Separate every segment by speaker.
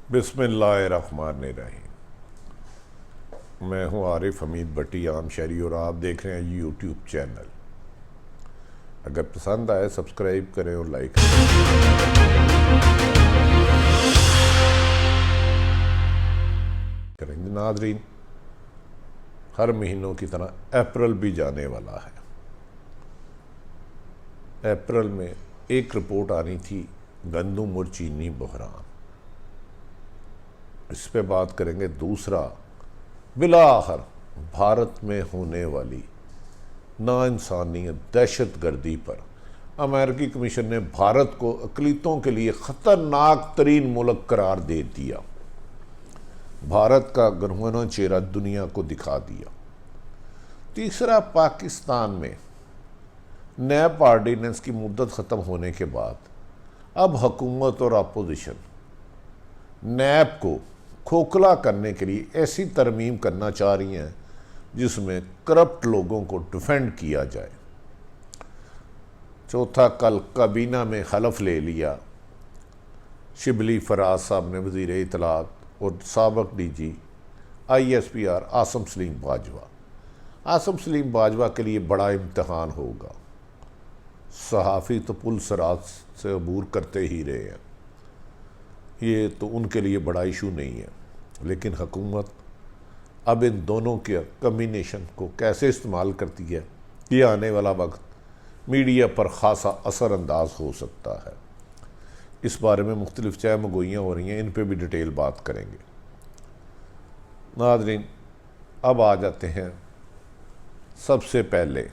Speaker 1: बिस्मिल्लाहिर्रहमानिर्रहीम। मैं हूं आरिफ हमीद भट्टी आम शहरी और आप देख रहे हैं यूट्यूब चैनल। अगर पसंद आए सब्सक्राइब करें और लाइक करें। नाज़रीन, हर महीनों की तरह अप्रैल भी जाने वाला है। अप्रैल में एक रिपोर्ट आनी थी गंदम और चीनी बहरान, इस पे बात करेंगे। दूसरा, बिलाखिर भारत में होने वाली नाइंसानियत दहशत गर्दी पर अमेरिकी कमीशन ने भारत को अक़लियतों के लिए ख़तरनाक तरीन मुल्क करार दे दिया। भारत का गनवाना चेहरा दुनिया को दिखा दिया। तीसरा, पाकिस्तान में नैब ऑर्डिनेंस की मुद्दत ख़त्म होने के बाद अब हुकूमत और अपोजिशन नैब को खोखला करने के लिए ऐसी तरमीम करना चाह रही हैं जिसमें करप्ट लोगों को डिफेंड किया जाए। चौथा, कल काबीना में हलफ ले लिया शिबली फराज साहब ने, वज़ीर इत्तलात और साबिक़ DG ISPR आसम सलीम बाजवा। आसम सलीम बाजवा के लिए बड़ा इम्तहान होगा। सहाफ़ी तो पुल सरात से अबूर करते ही रहे हैं, ये तो उनके लिए बड़ा इशू नहीं है, लेकिन हुकूमत अब इन दोनों के कम्बिनेशन को कैसे इस्तेमाल करती है, ये आने वाला वक्त मीडिया पर ख़ासा असरअंदाज हो सकता है। इस बारे में मुख्तलिफ चाय मगोइयाँ हो रही हैं, इन पर भी डिटेल बात करेंगे। नाज़रीन, अब आ जाते हैं सबसे पहले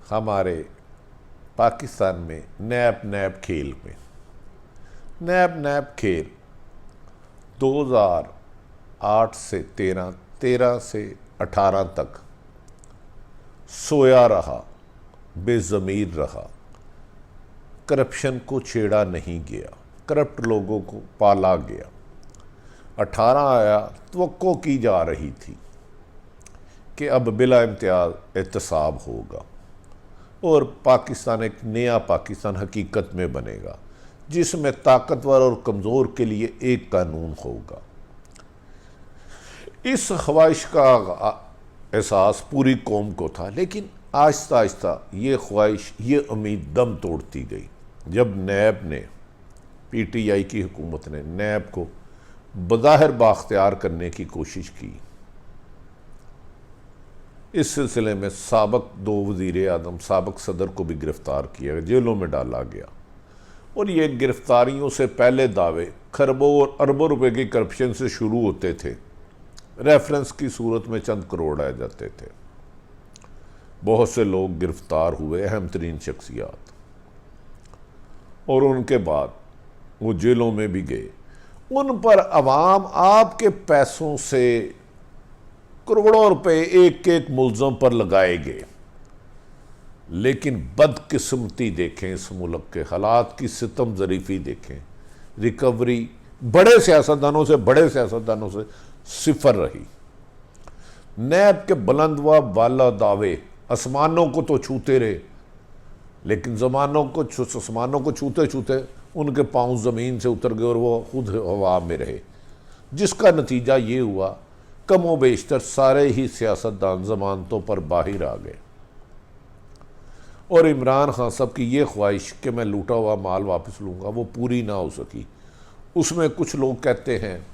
Speaker 1: हमारे पाकिस्तान में नैब खेल में। नैब खेल 2008 से 13 से 18 तक सोया रहा, बेज़मीर रहा, करप्शन को छेड़ा नहीं गया, करप्ट लोगों को पाला गया। 18 आया, तवक्को की जा रही थी कि अब बिला इम्तियाज़ एहतसाब होगा और पाकिस्तान एक नया पाकिस्तान हकीकत में बनेगा, जिसमें ताकतवर और कमज़ोर के लिए एक कानून होगा। इस ख्वाहिश का एहसास पूरी कौम को था, लेकिन आहिस्ता आहिस्ता ये ख्वाहिश, ये उम्मीद दम तोड़ती गई जब नैब ने, PTI की हुकूमत ने नैब को बज़ाहिर बाख्तियार करने की कोशिश की। इस सिलसिले में साबिक़ 2 वज़ीर आज़म, साबिक़ सदर को भी गिरफ़्तार किया गया, जेलों में डाला गया। और ये गिरफ्तारियों से पहले दावे खरबों और अरबों रुपए की करप्शन से शुरू होते थे, रेफरेंस की सूरत में चंद करोड़ आ जाते थे। बहुत से लोग गिरफ्तार हुए, अहम तरीन शख्सियात, और उनके बाद वो जेलों में भी गए। उन पर अवाम आपके पैसों से करोड़ों रुपए एक एक मुल्ज़म पर लगाए गए। लेकिन बदकिस्मती देखें, इस मुल्क के हालात की सितम ज़रीफ़ी देखें, रिकवरी बड़े सियासतदानों से सिफर रही। नैब के बुलंद व बाला दावे आसमानों को तो छूते रहे, लेकिन आसमानों को छूते छूते उनके पाँव ज़मीन से उतर गए और वो खुद हवा में रहे, जिसका नतीजा ये हुआ कमो बेशतर सारे ही सियासतदान ज़मानतों पर बाहर आ गए। और इमरान खान साहब की ये ख्वाहिश कि मैं लूटा हुआ माल वापस लूँगा, वो पूरी ना हो सकी। उसमें कुछ लोग कहते हैं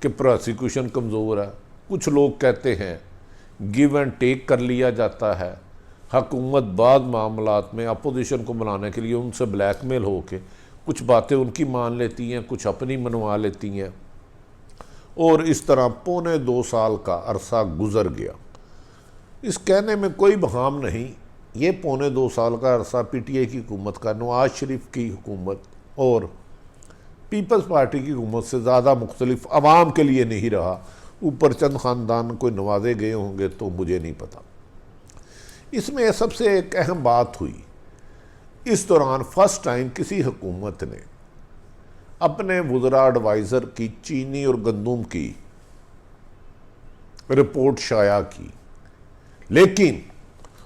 Speaker 1: कि प्रोसिक्यूशन कमज़ोर है, कुछ लोग कहते हैं गिव एंड टेक कर लिया जाता है। हुकूमत बाद मामलात में अपोजिशन को बनाने के लिए उनसे ब्लैकमेल हो के कुछ बातें उनकी मान लेती हैं, कुछ अपनी मनवा लेती हैं, और इस तरह 2.25 साल का अरसा गुजर गया। इस कहने में कोई बहाम नहीं, ये 2.25 साल का अरसा PTI की हुकूमत का, नवाज शरीफ की हुकूमत और पीपल्स पार्टी की हुकूमत से ज़्यादा मुख्तलिफ आवाम के लिए नहीं रहा। ऊपर चंद ख़ानदान कोई नवाजे गए होंगे तो मुझे नहीं पता। इसमें सबसे एक अहम बात हुई, इस दौरान फर्स्ट टाइम किसी हुकूमत ने अपने वज़रा एडवाइज़र की चीनी और गंदम की रिपोर्ट शाया की, लेकिन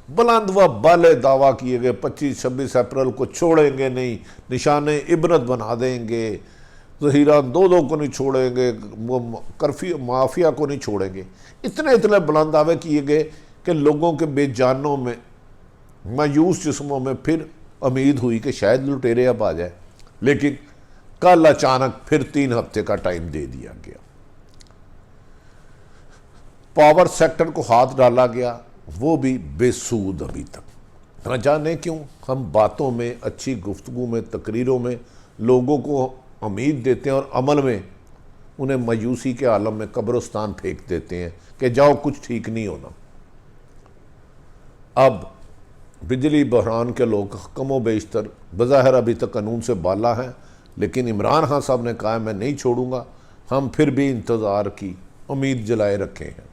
Speaker 1: बुलंद व बाले दावा किए गए 25-26 अप्रैल को छोड़ेंगे नहीं, निशाने इबरत बना देंगे, जहीरा दो को नहीं छोड़ेंगे, वो कर्फ्यू माफिया को नहीं छोड़ेंगे। इतने इतने बुलंद दावे किए गए कि लोगों के बेजानों में, मायूस जिस्मों में फिर उम्मीद हुई कि शायद लुटेरे अब आ जाए। लेकिन कल अचानक फिर 3 हफ्ते का टाइम दे दिया गया। पावर सेक्टर को हाथ डाला गया, वो भी बेसूद अभी तक। न जाने क्यों हम बातों में, अच्छी गुफ्तगू में, तकरीरों में लोगों को उम्मीद देते हैं और अमल में उन्हें मायूसी के आलम में कब्रिस्तान फेंक देते हैं कि जाओ कुछ ठीक नहीं होना। अब बिजली बहरान के लोग कमो बेशतर बज़ाहिर अभी तक कानून से बाला हैं, लेकिन इमरान खान साहब ने कहा मैं नहीं छोड़ूंगा। हम फिर भी इंतज़ार की उम्मीद जलाए रखे हैं।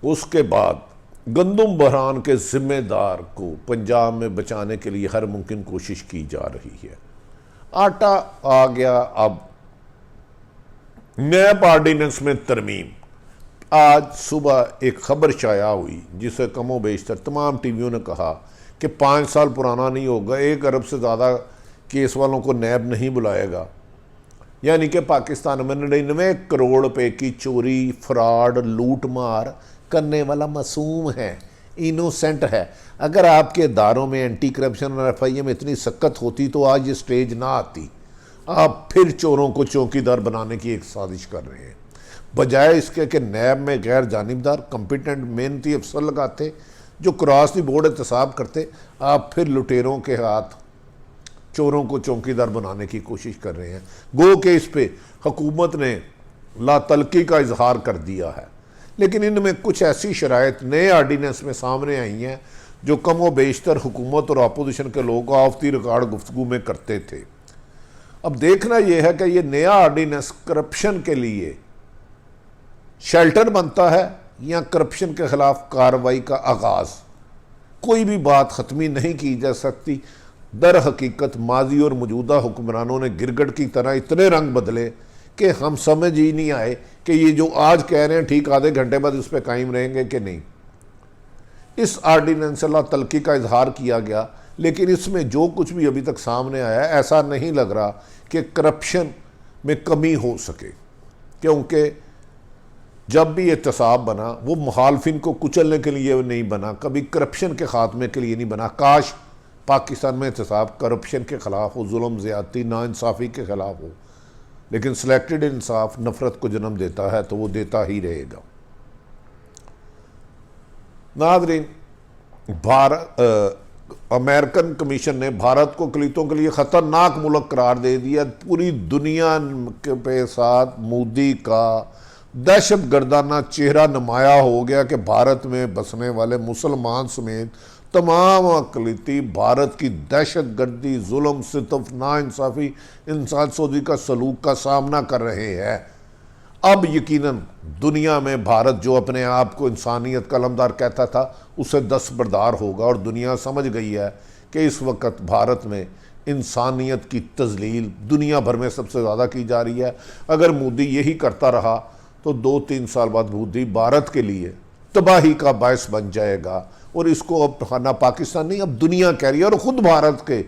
Speaker 1: उसके बाद गंदम बहरान के जिम्मेदार को पंजाब में बचाने के लिए हर मुमकिन कोशिश की जा रही है। आटा आ गया। अब नैब ऑर्डिनेंस में तरमीम। आज सुबह एक खबर शाया हुई जिसे कमो बेशतर तमाम टीवियों ने कहा कि 5 साल पुराना नहीं होगा, 1 अरब से ज़्यादा केस वालों को नैब नहीं बुलाएगा। यानी कि पाकिस्तान में 99 करोड़ रुपए की चोरी, फ्रॉड, लूट मार करने वाला मासूम है, इनोसेंट है। अगर आपके इदारों में एंटी करप्शन और FIA में इतनी सख्त होती तो आज ये स्टेज ना आती। आप फिर चोरों को चौकीदार बनाने की एक साजिश कर रहे हैं, बजाय इसके कि नैब में गैर जानिबदार कॉम्पिटेंट मेहनती अफसर लगाते जो क्रॉस दी बोर्ड एहतसाब करते। आप फिर लुटेरों के हाथ चोरों को चौकीदार बनाने की कोशिश कर रहे हैं। गो के इस पे हुकूमत ने लातलकी का इजहार कर दिया है, लेकिन इनमें कुछ ऐसी शराइत नए आर्डीनेंस में सामने आई हैं जो कमो बेशतर हुकूमत और अपोजिशन के लोग ऑफ दी रिकॉर्ड गुफ्तगू में करते थे। अब देखना यह है कि यह नया आर्डीनेंस करप्शन के लिए शेल्टर बनता है या करप्शन के खिलाफ कार्रवाई का आगाज। कोई भी बात ख़त्मी नहीं की जा सकती। दर हकीकत माजी और मौजूदा हुक्मरानों ने गिरगट की तरह इतने रंग बदले कि हम समझ ही नहीं आए कि ये जो आज कह रहे हैं ठीक आधे घंटे बाद इस पर कायम रहेंगे कि नहीं। इस आर्डीनेंस से तलकी का इजहार किया गया, लेकिन इसमें जो कुछ भी अभी तक सामने आया ऐसा नहीं लग रहा कि करप्शन में कमी हो सके, क्योंकि जब भी एहतसाब बना वो मुखालफिन को कुचलने के लिए नहीं बना, कभी करप्शन के खात्मे के लिए नहीं बना। काश पाकिस्तान में एहतसाब करप्शन के खिलाफ हो, जुल्म ज़्यादती नाइंसाफ़ी के खिलाफ हो, लेकिन सिलेक्टेड इंसाफ नफरत को जन्म देता है तो वो देता ही रहेगा। नाज़रीन, अमेरिकन कमीशन ने भारत को अक़लियतों के लिए ख़तरनाक मुल्क करार दे दिया। पूरी दुनिया के साथ मोदी का दहशत गर्दाना चेहरा नुमाया हो गया कि भारत में बसने वाले मुसलमान समेत तमाम अक़लियती भारत की दहशत गर्दी, जुल्म, सितफ, नाइंसाफ़ी, इंसान सोजी का सलूक का सामना कर रहे हैं। अब यकीनन दुनिया में भारत जो अपने आप को इंसानियत का अलमदार कहता था उसे दस्तबरदार होगा, और दुनिया समझ गई है कि इस वक्त भारत में इंसानियत की तज़लील दुनिया भर में सबसे ज़्यादा की जा रही है। अगर मोदी यही करता रहा तो 2-3 साल बाद मोदी भारत के लिए तबाही का बायस बन जाएगा। और इसको अब ना पाकिस्तान नहीं, अब दुनिया कह रही है, और ख़ुद भारत के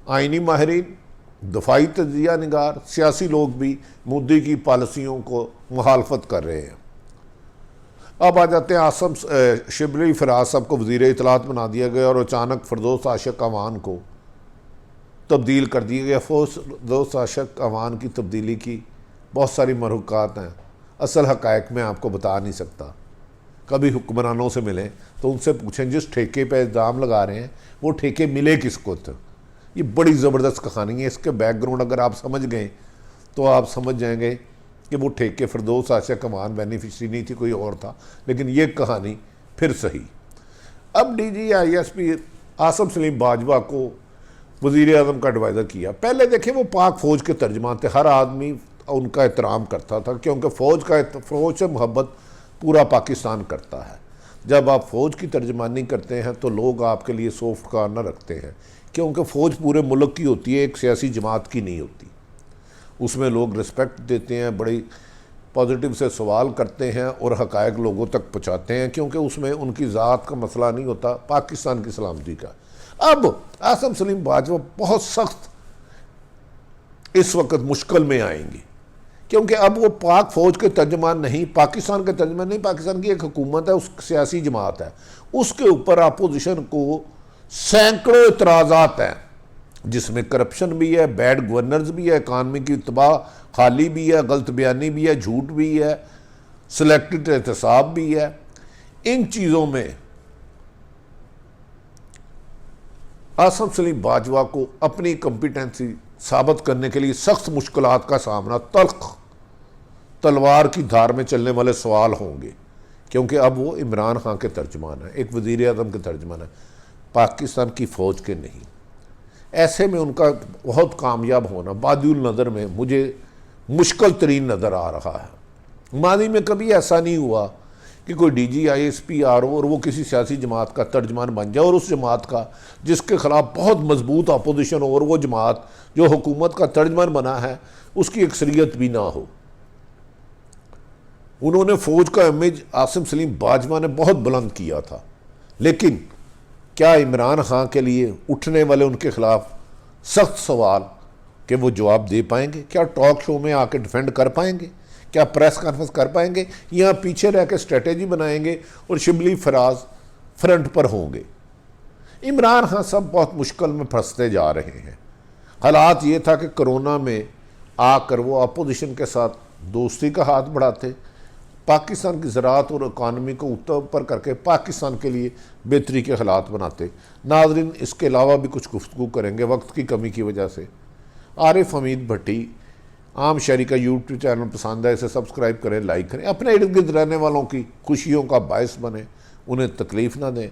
Speaker 1: आइनी माहिरीन, दफाई तजिया निगार, सियासी लोग भी मोदी की पॉलिसियों को मुखालफत कर रहे हैं। अब आ जाते हैं आसम शिबली फराज साहब को वज़ीर इत्तलात बना दिया गया और अचानक फरदौस आशिक अवान को तब्दील कर दिया गया। फरदौस आशिक अवान की तब्दीली की बहुत सारी मरहुकात हैं, असल हक़ाइक़ मैं आपको बता नहीं सकता। कभी हुक्मरानों से मिलें तो उनसे पूछें जिस ठेके पे इल्ज़ाम लगा रहे हैं वो ठेके मिले किसको थे। ये बड़ी ज़बरदस्त कहानी है। इसके बैकग्राउंड अगर आप समझ गए तो आप समझ जाएंगे कि वो ठेके फरदौस आशिक अवान बेनिफिशरी नहीं थी, कोई और था। लेकिन ये कहानी फिर सही। अब DGISP आसम सलीम बाजवा को वज़ीर आज़म का एडवाइज़र किया। पहले देखें वो पाक फ़ौज के तर्जमान थे, हर आदमी उनका एहतराम करता था, क्योंकि फ़ौज से मोहब्बत पूरा पाकिस्तान करता है। जब आप फ़ौज की तर्जमानी करते हैं तो लोग आपके लिए सॉफ्ट कॉर्नर रखते हैं, क्योंकि फ़ौज पूरे मुल्क की होती है, एक सियासी जमात की नहीं होती। उसमें लोग रिस्पेक्ट देते हैं, बड़ी पॉजिटिव से सवाल करते हैं और हक़ाइक़ लोगों तक पहुँचाते हैं, क्योंकि उसमें उनकी ज़ात का मसला नहीं होता, पाकिस्तान की सलामती का। अब आसम सलीम बाजवा बहुत सख्त इस वक्त मुश्किल में आएंगी, क्योंकि अब वो पाक फौज के तर्जमान नहीं, पाकिस्तान के तर्जमान नहीं, पाकिस्तान की एक हुकूमत है, उस सियासी जमात है, उसके ऊपर अपोजिशन को सैकड़ों इतराज़ात हैं, जिसमें करप्शन भी है, बैड गवर्नर्स भी है, इकानमी की तबाह खाली भी है, गलत बयानी भी है, झूठ भी है, सिलेक्टेड एहतसाब भी है। इन चीज़ों में आसिम सलीम बाजवा को अपनी कॉम्पिटेंसी साबित करने के लिए सख्त मुश्किलात का सामना, तल्ख तलवार की धार में चलने वाले सवाल होंगे, क्योंकि अब वो इमरान खान के तर्जमान है, एक वज़ीर आज़म के तर्जमान है, पाकिस्तान की फ़ौज के नहीं। ऐसे में उनका बहुत कामयाब होना बादिउल नज़र में मुझे मुश्किल तरीन नज़र आ रहा है। मादी में कभी ऐसा नहीं हुआ कि कोई DG ISP RO और वो किसी सियासी जमात का तर्जमान बन जाए, और उस जमात का जिसके खिलाफ बहुत मजबूत अपोजिशन हो, और वो जमात जो हुकूमत का तर्जमान बना है उसकी अक्सरियत भी ना हो। उन्होंने फ़ौज का इमेज आसिम सलीम बाजवा ने बहुत बुलंद किया था, लेकिन क्या इमरान खान के लिए उठने वाले उनके खिलाफ सख्त सवाल कि वो जवाब दे पाएंगे? क्या टॉक शो में आके डिफेंड कर पाएंगे? क्या प्रेस कॉन्फ्रेंस कर पाएंगे? या पीछे रह के स्ट्रेटेजी बनाएंगे और शिबली फराज फ्रंट पर होंगे? इमरान खान सब बहुत मुश्किल में फंसते जा रहे हैं। हालात ये था कि कोरोना में आकर वो अपोजिशन के साथ दोस्ती का हाथ बढ़ाते, पाकिस्तान की ज़राअत और इकानमी को ऊपर करके पाकिस्तान के लिए बेहतरी के हालात बनाते। नाज़रीन, इसके अलावा भी कुछ गुफ्तगू करेंगे वक्त की कमी की वजह से। आरिफ हमीद भट्टी आम शहरी का यूट्यूब चैनल पसंद है, इसे सब्सक्राइब करें, लाइक करें, अपने इर्द गिर्द रहने वालों की खुशियों का बायस बने, उन्हें तकलीफ़ ना दें।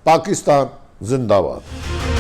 Speaker 1: पाकिस्तान जिंदाबाद।